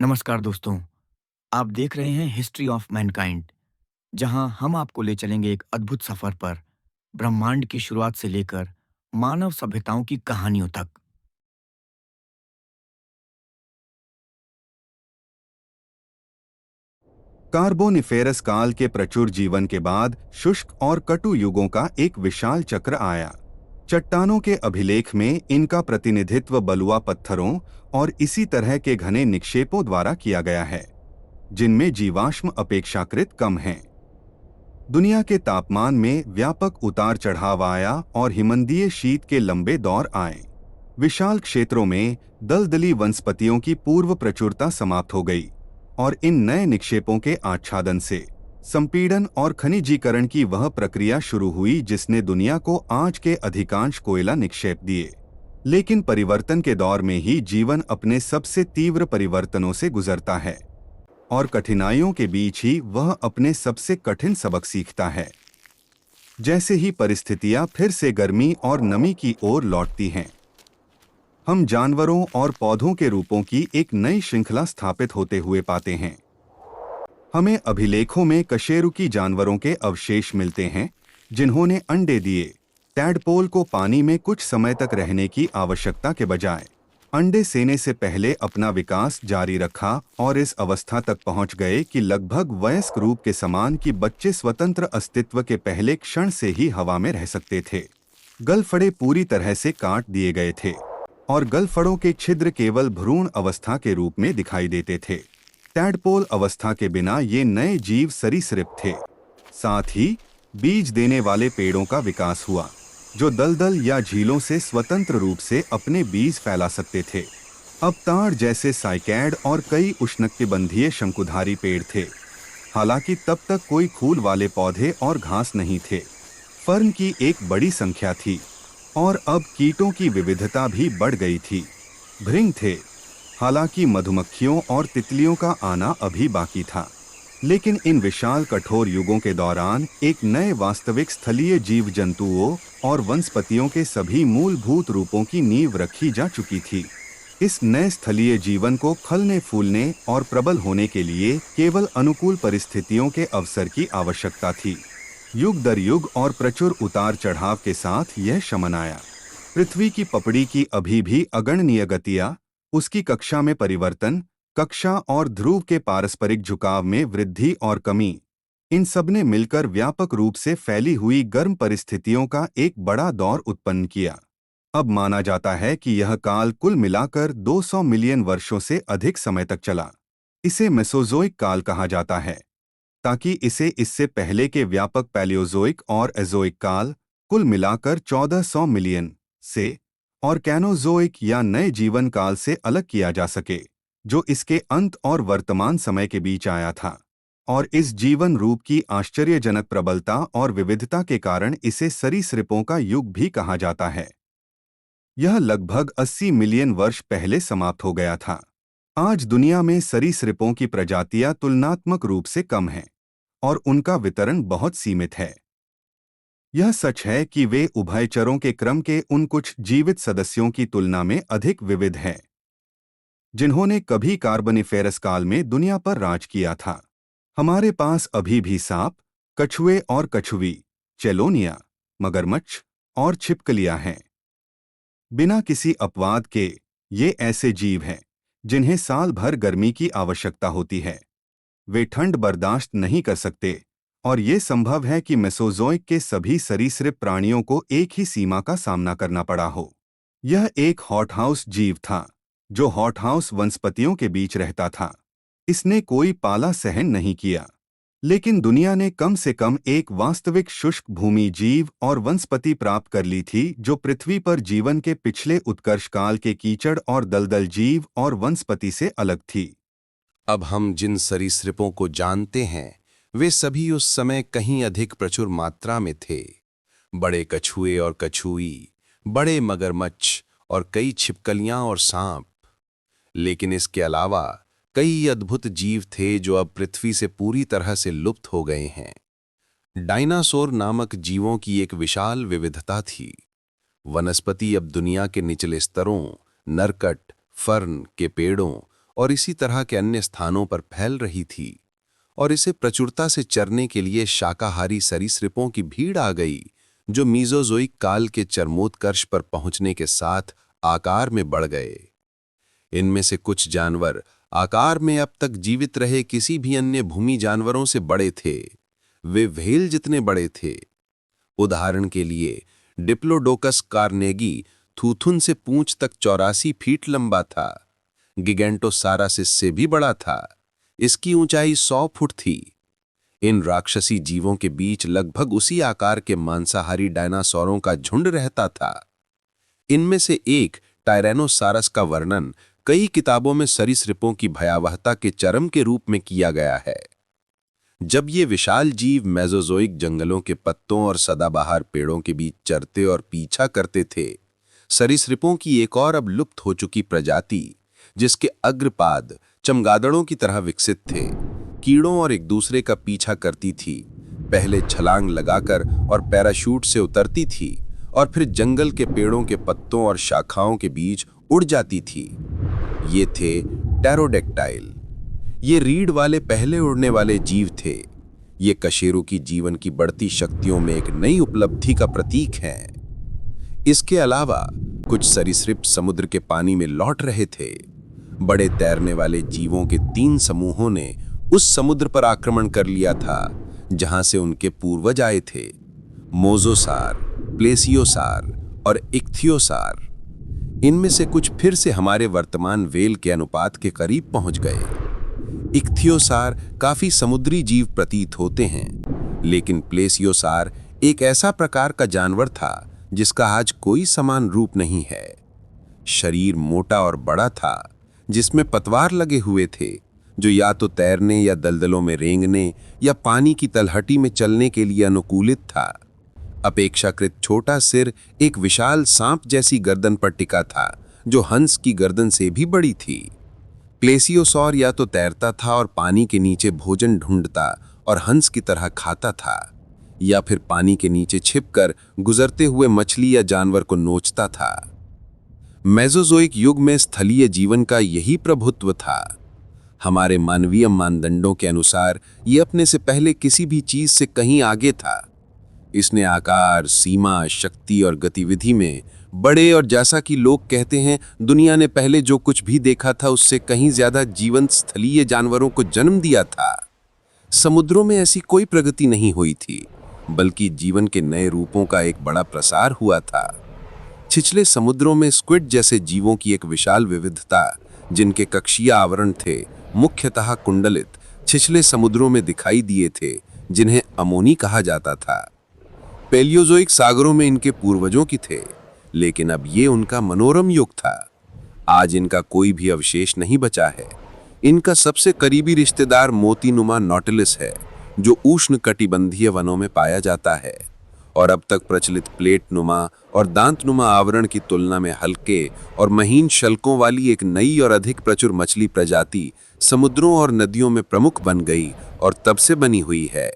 नमस्कार दोस्तों। आप देख रहे हैं हिस्ट्री ऑफ मैनकाइंड, जहां हम आपको ले चलेंगे एक अद्भुत सफर पर, ब्रह्मांड की शुरुआत से लेकर मानव सभ्यताओं की कहानियों तक। कार्बोनिफेरस काल के प्रचुर जीवन के बाद शुष्क और कटु युगों का एक विशाल चक्र आया। चट्टानों के अभिलेख में इनका प्रतिनिधित्व बलुआ पत्थरों और इसी तरह के घने निक्षेपों द्वारा किया गया है, जिनमें जीवाश्म अपेक्षाकृत कम हैं। दुनिया के तापमान में व्यापक उतार चढ़ाव आया और हिमनदीय शीत के लंबे दौर आए। विशाल क्षेत्रों में दलदली वनस्पतियों की पूर्व प्रचुरता समाप्त हो गई और इन नए निक्षेपों के आच्छादन से संपीड़न और खनिजीकरण की वह प्रक्रिया शुरू हुई जिसने दुनिया को आज के अधिकांश कोयला निक्षेप दिए। लेकिन परिवर्तन के दौर में ही जीवन अपने सबसे तीव्र परिवर्तनों से गुजरता है और कठिनाइयों के बीच ही वह अपने सबसे कठिन सबक सीखता है। जैसे ही परिस्थितियां फिर से गर्मी और नमी की ओर लौटती हैं, हम जानवरों और पौधों के रूपों की एक नई श्रृंखला स्थापित होते हुए पाते हैं। हमें अभिलेखों में कशेरुकी जानवरों के अवशेष मिलते हैं, जिन्होंने अंडे दिए। टैडपोल को पानी में कुछ समय तक रहने की आवश्यकता के बजाय अंडे सेने से पहले अपना विकास जारी रखा और इस अवस्था तक पहुंच गए कि लगभग वयस्क रूप के समान कि बच्चे स्वतंत्र अस्तित्व के पहले क्षण से ही हवा में रह सकते थे। गलफड़े पूरी तरह से काट दिए गए थे और गलफड़ों के छिद्र केवल भ्रूण अवस्था के रूप में दिखाई देते थे। टैडपोल अवस्था के बिना ये नए जीव सरीसृप थे। साथ ही बीज देने वाले पेड़ों का विकास हुआ, जो दलदल या झीलों से स्वतंत्र रूप से अपने बीज फैला सकते थे। अब ताड़ जैसे साइकैड और कई उष्णकटिबंधीय शंकुधारी पेड़ थे। हालांकि तब तक कोई फूल वाले पौधे और घास नहीं थे। फर्न की एक बड़ी संख्या थी और अब कीटों की विविधता भी बढ़ गई थी। भृंग थे, हालांकि मधुमक्खियों और तितलियों का आना अभी बाकी था। लेकिन इन विशाल कठोर युगों के दौरान एक नए वास्तविक स्थलीय जीव जंतुओं और वनस्पतियों के सभी मूलभूत रूपों की नींव रखी जा चुकी थी। इस नए स्थलीय जीवन को फलने फूलने और प्रबल होने के लिए केवल अनुकूल परिस्थितियों के अवसर की आवश्यकता थी। युग दर युग और प्रचुर उतार चढ़ाव के साथ यह शमन आया। पृथ्वी की पपड़ी की अभी भी अगणनीय गतियां, उसकी कक्षा में परिवर्तन, कक्षा और ध्रुव के पारस्परिक झुकाव में वृद्धि और कमी, इन सबने मिलकर व्यापक रूप से फैली हुई गर्म परिस्थितियों का एक बड़ा दौर उत्पन्न किया। अब माना जाता है कि यह काल कुल मिलाकर 200 मिलियन वर्षों से अधिक समय तक चला। इसे मेसोजोइक काल कहा जाता है, ताकि इसे इससे पहले के व्यापक पैलियोजोइक और एजोइक काल कुल मिलाकर 1400 मिलियन से और कैनोजोइक या नए जीवन काल से अलग किया जा सके, जो इसके अंत और वर्तमान समय के बीच आया था। और इस जीवन रूप की आश्चर्यजनक प्रबलता और विविधता के कारण इसे सरीसृपों का युग भी कहा जाता है। यह लगभग 80 मिलियन वर्ष पहले समाप्त हो गया था। आज दुनिया में सरीसृपों की प्रजातियां तुलनात्मक रूप से कम हैं और उनका वितरण बहुत सीमित है। यह सच है कि वे उभयचरों के क्रम के उन कुछ जीवित सदस्यों की तुलना में अधिक विविध हैं, जिन्होंने कभी कार्बनिफेरस काल में दुनिया पर राज किया था। हमारे पास अभी भी सांप, कछुए और कछुवी, चेलोनिया, मगरमच्छ और छिपकलियां हैं। बिना किसी अपवाद के, ये ऐसे जीव हैं जिन्हें साल भर गर्मी की आवश्यकता होती है। वे ठंड बर्दाश्त नहीं कर सकते और ये संभव है कि मेसोजोइक के सभी सरीसृप प्राणियों को एक ही सीमा का सामना करना पड़ा हो। यह एक हॉटहाउस जीव था, जो हॉटहाउस वनस्पतियों के बीच रहता था। इसने कोई पाला सहन नहीं किया, लेकिन दुनिया ने कम से कम एक वास्तविक शुष्क भूमि जीव और वनस्पति प्राप्त कर ली थी, जो पृथ्वी पर जीवन के पिछले उत्कर्ष काल के कीचड़ और दलदल जीव और वनस्पति से अलग थी। अब हम जिन सरीसृपों को जानते हैं वे सभी उस समय कहीं अधिक प्रचुर मात्रा में थे। बड़े कछुए और कछुई, बड़े मगरमच्छ और कई छिपकलियां और सांप। लेकिन इसके अलावा कई अद्भुत जीव थे जो अब पृथ्वी से पूरी तरह से लुप्त हो गए हैं। डायनासोर नामक जीवों की एक विशाल विविधता थी। वनस्पति अब दुनिया के निचले स्तरों, नरकट, फर्न के पेड़ों और इसी तरह के अन्य स्थानों पर फैल रही थी, और इसे प्रचुरता से चरने के लिए शाकाहारी सरीसृपों की भीड़ आ गई, जो मीज़ोज़ोइक काल के चरमोत्कर्ष पर पहुंचने के साथ आकार में बढ़ गए। इनमें से कुछ जानवर आकार में अब तक जीवित रहे किसी भी अन्य भूमि जानवरों से बड़े थे। वे व्हेल जितने बड़े थे। उदाहरण के लिए डिप्लोडोकस कार्नेगी थूथुन से पूंछ तक 84 फीट लंबा था। गिगेंटोसारस इससे भी बड़ा था। इसकी ऊंचाई 100 फुट थी। इन राक्षसी जीवों के बीच लगभग उसी आकार के मांसाहारी डायनासोरों का झुंड रहता था। इनमें से एक टायरेनोसारस का वर्णन कई किताबों में सरीसृपों की भयावहता के चरम के रूप में किया गया है। जब ये विशाल जीव मेसोजोइक जंगलों के पत्तों और सदाबहार पेड़ों के बीच चरते और पीछा करते थे, सरीसृपों की एक और अब लुप्त हो चुकी प्रजाति, जिसके अग्रपाद चमगादड़ों की तरह विकसित थे, कीड़ों और एक दूसरे का पीछा करती थी। पहले छलांग लगाकर और पैराशूट से उतरती थी और फिर जंगल के पेड़ों के पत्तों और शाखाओं के बीच उड़ जाती थी। ये थे टेरोडेक्टाइल। ये रीढ़ वाले पहले उड़ने वाले जीव थे। ये कशेरू की जीवन की बढ़ती शक्तियों में एक नई उपलब्धि का प्रतीक हैं। इसके अलावा कुछ सरीसृप समुद्र के पानी में लौट रहे थे। बड़े तैरने वाले जीवों के 3 समूहों ने उस समुद्र पर आक्रमण कर लिया था जहां से उनके पूर्वज आए थे, मोज़ोसार, प्लेसियोसार और इक्थियोसार। इनमें से कुछ फिर से हमारे वर्तमान व्हेल के अनुपात के करीब पहुंच गए। इक्थियोसार काफी समुद्री जीव प्रतीत होते हैं, लेकिन प्लेसियोसार एक ऐसा प्रकार का जानवर था जिसका आज कोई समान रूप नहीं है। शरीर मोटा और बड़ा था, जिसमें पतवार लगे हुए थे, जो या तो तैरने या दलदलों में रेंगने या पानी की तलहटी में चलने के लिए अनुकूलित था। अपेक्षाकृत छोटा सिर एक विशाल सांप जैसी गर्दन पर टिका था, जो हंस की गर्दन से भी बड़ी थी। प्लेसियोसॉर या तो तैरता था और पानी के नीचे भोजन ढूंढता और हंस की तरह खाता था, या फिर पानी के नीचे छिपकर गुजरते हुए मछली या जानवर को नोचता था। मेसोजोइक युग में स्थलीय जीवन का यही प्रभुत्व था। हमारे मानवीय मानदंडों के अनुसार ये अपने से पहले किसी भी चीज से कहीं आगे था। इसने आकार, सीमा, शक्ति और गतिविधि में बड़े और जैसा कि लोग कहते हैं दुनिया ने पहले जो कुछ भी देखा था उससे कहीं ज्यादा जीवंत स्थलीय जानवरों को जन्म दिया था। समुद्रों में ऐसी कोई प्रगति नहीं हुई थी, बल्कि जीवन के नए रूपों का एक बड़ा प्रसार हुआ था। छिछले समुद्रों में स्क्विड जैसे जीवों की एक विशाल विविधता, जिनके कक्षीय आवरण थे, मुख्यतः कुंडलित, छिछले समुद्रों में दिखाई दिए थे, जिन्हें अमोनी कहा जाता था। पैलियोजोइक सागरों में इनके पूर्वजों की थे, लेकिन अब ये उनका मनोरम युग था। आज इनका कोई भी अवशेष नहीं बचा है। इनका सबसे करीबी रिश्तेदार मोतीनुमा नॉटिलस है, जो उष्णकटिबंधीय वनों में पाया जाता है, और अब तक प्रचलित प्लेटनुमा और दांतनुमा आवरण की तुलना में हल्के और महीन शल्कों वाली एक नई और अधिक प्रचुर मछली प्रजाति समुद्रों और नदियों में प्रमुख बन गई और तब से बनी हुई है।